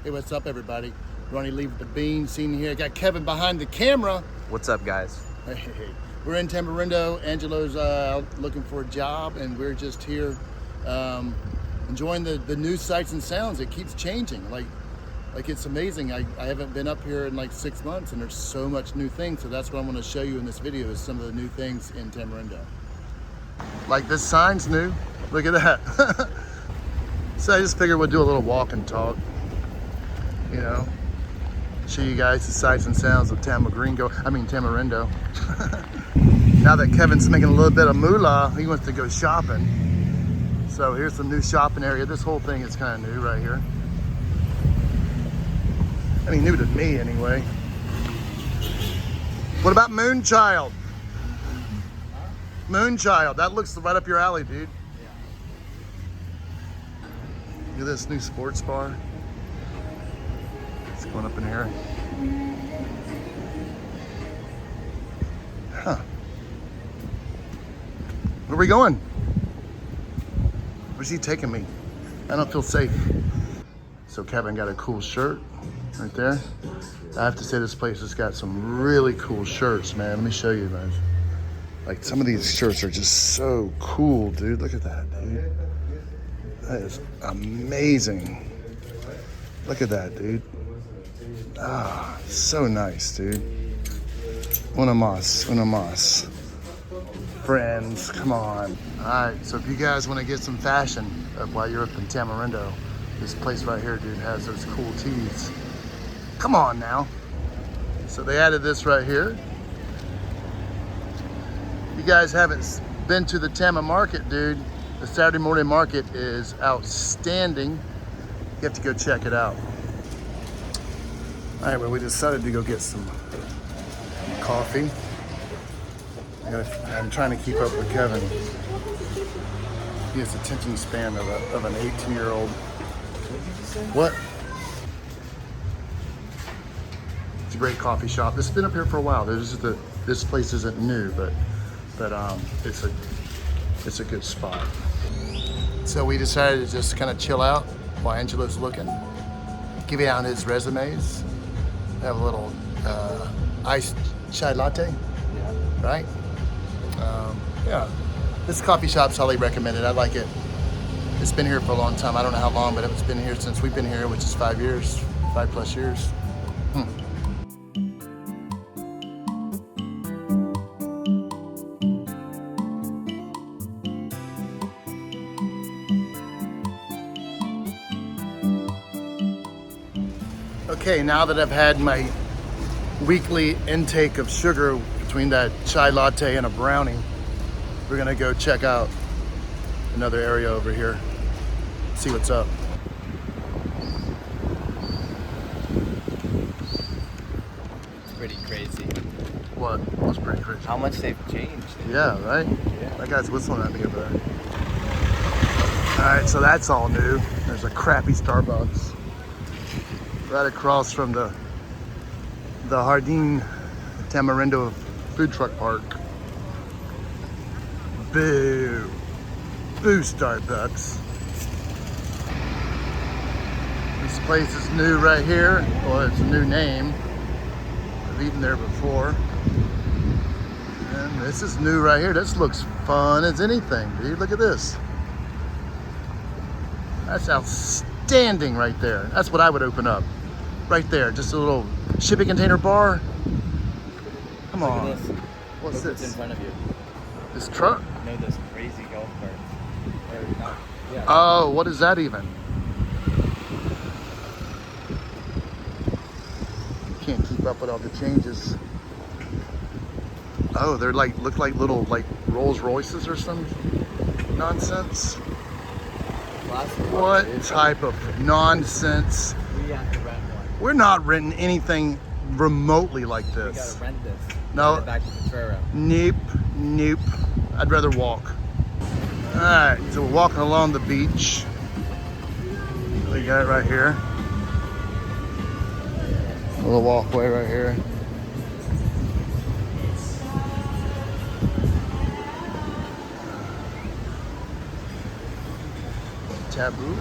Hey, what's up, everybody? Ronnie Lee with the Bean scene here. Got Kevin behind the camera. What's up, guys? Hey, we're in Tamarindo. Angelo's out looking for a job, and we're just here enjoying the new sights and sounds. It keeps changing. Like it's amazing. I haven't been up here in like 6 months, and there's so much new things. So that's what I'm going to show you in this video is some of the new things in Tamarindo. Like this sign's new. Look at that. So I just figured we'll do a little walk and talk. You know, show you guys the sights and sounds of Tamarindo. Now that Kevin's making a little bit of moolah, he wants to go shopping. So here's some new shopping area. This whole thing is kind of new right here. I mean, new to me anyway. What about Moonchild? Moonchild, that looks right up your alley, dude. Look at this new sports bar. It's going up in here. Huh. Where are we going? Where's he taking me? I don't feel safe. So Kevin got a cool shirt right there. I have to say this place has got some really cool shirts, man. Let me show you, man. Like some of these shirts are just so cool, dude. Look at that, dude. That is amazing. Look at that, dude. Ah, so nice, dude. Una mas. Friends, come on. All right, so if you guys want to get some fashion while you're up in Tamarindo, this place right here, dude, has those cool tees. Come on now. So they added this right here. You guys haven't been to the Tama market, dude. The Saturday morning market is outstanding. You have to go check it out. All right, well, we decided to go get some coffee. I'm trying to keep up with Kevin. He has attention span of an 18-year-old. What? It's a great coffee shop. It's been up here for a while. This place isn't new, but it's a good spot. So we decided to just kind of chill out while Angelo's looking. Give out his resumes. Have a little iced chai latte, right? Yeah, this coffee shop's highly recommended. I like it. It's been here for a long time. I don't know how long, but it's been here since we've been here, which is 5 years, 5+ years. Okay, now that I've had my weekly intake of sugar between that chai latte and a brownie, we're gonna go check out another area over here, see what's up. It's pretty crazy. What? What's pretty crazy? How much they've changed. Yeah, right? Yeah. That guy's whistling at me over there. All right, so that's all new. There's a crappy Starbucks right across from the Jardín Tamarindo food truck park. Boo. Boo, Starbucks. This place is new right here. Well, it's a new name. I've eaten there before. And this is new right here. This looks fun as anything, dude. Look at this. That's outstanding right there. That's what I would open up. Right there, just a little shipping container bar. Come on. Look at this. What's Look this? what's in front of you. This truck? No, this crazy golf cart. Or not. Yeah. Oh, what is that even? Can't keep up with all the changes. Oh, they're like, look like little like Rolls Royces or some nonsense. What type of nonsense? We have to rent one. We're not renting anything remotely like We this. gotta rent this. No. Rent it back to Potrero. Nope. I'd rather walk. All right, so we're walking along the beach. We got it right here. A little walkway right here. Taboo.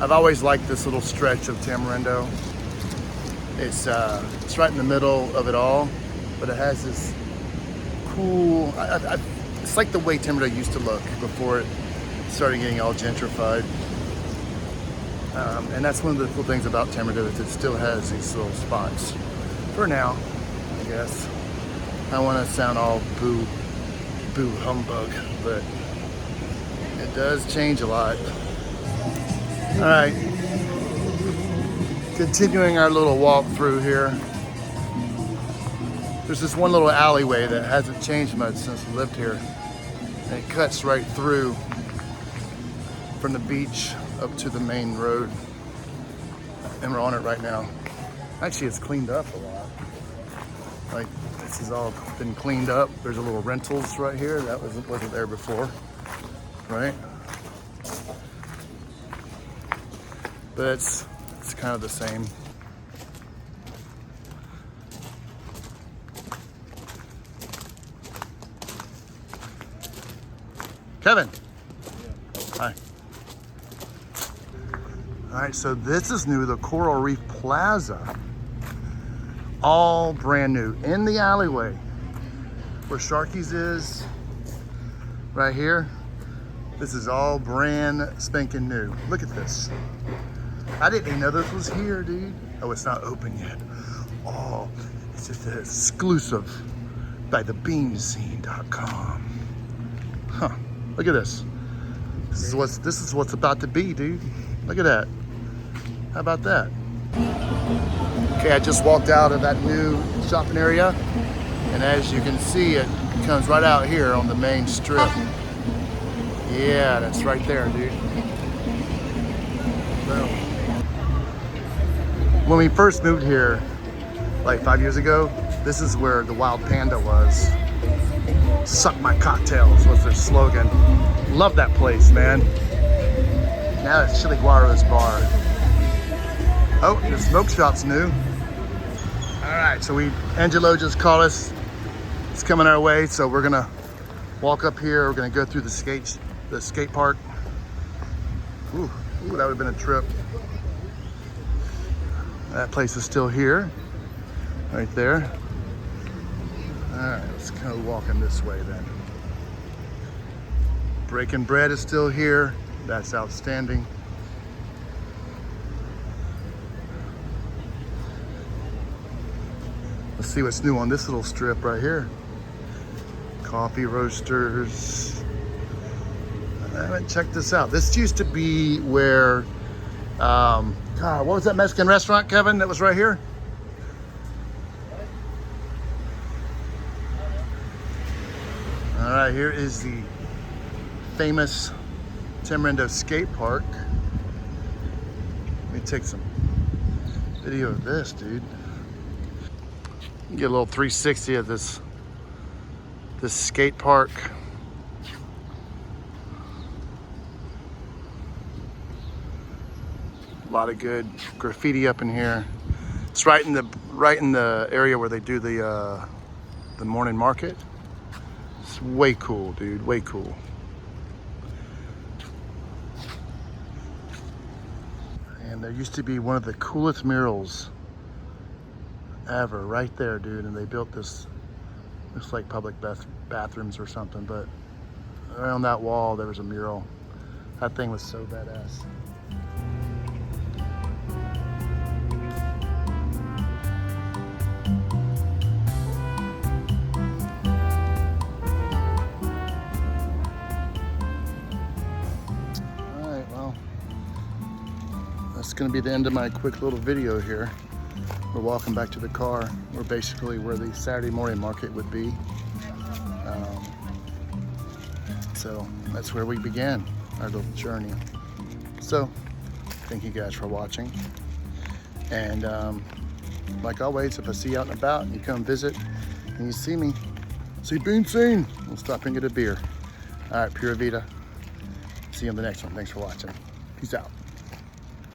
I've always liked this little stretch of Tamarindo. It's right in the middle of it all, but it has this cool, it's like the way Tamarindo used to look before it started getting all gentrified. And that's one of the cool things about Tamarindo, is it still has these little spots. For now, I guess. I don't want to sound all boo humbug, but it does change a lot. All right, continuing our little walk through here. There's this one little alleyway that hasn't changed much since we lived here. And it cuts right through from the beach up to the main road. And we're on it right now. Actually, it's cleaned up a lot. Like, this has all been cleaned up. There's a little rentals right here. That wasn't there before, right? But it's kind of the same. Kevin. Hi. All right, so this is new, the Coral Reef Plaza. All brand new. In the alleyway where Sharky's is, right here, this is all brand spanking new. Look at this. I didn't even know this was here, dude. Oh, it's not open yet. Oh, it's just an exclusive by thebeamscene.com. Huh, look at this. This is what's about to be, dude. Look at that. How about that? Okay, I just walked out of that new shopping area, and as you can see, it comes right out here on the main strip. Yeah, that's right there, dude. Boom. When we first moved here, like 5 years ago, this is where the Wild Panda was. Suck my cocktails was their slogan. Love that place, man. Now it's Chili Guaro's bar. Oh, the smoke shop's new. All right, so Angelo just called us. It's coming our way, so we're gonna walk up here. We're gonna go through the skate park. Ooh, that would have been a trip. That place is still here, right there. All right, let's go walking this way then. Breaking Bread is still here. That's outstanding. Let's see what's new on this little strip right here. Coffee roasters. I haven't checked this out. This used to be where, God, what was that Mexican restaurant, Kevin, that was right here? All right, here is the famous Tamarindo skate park. Let me take some video of this, dude. Get a little 360 of this skate park. A lot of good graffiti up in here. It's right in the area where they do the morning market. It's way cool, dude. Way cool. And there used to be one of the coolest murals ever right there, dude. And they built this, looks like public bathrooms or something, but around that wall there was a mural. That thing was so badass. All right, well, that's gonna be the end of my quick little video here. We're walking back to the car. We're basically where the Saturday morning market would be. So that's where we began our little journey. So thank you guys for watching. And like always, if I see you out and about and you come visit and you see me, see Bean Scene, we'll stop and get a beer. All right, Pura Vida. See you on the next one. Thanks for watching. Peace out.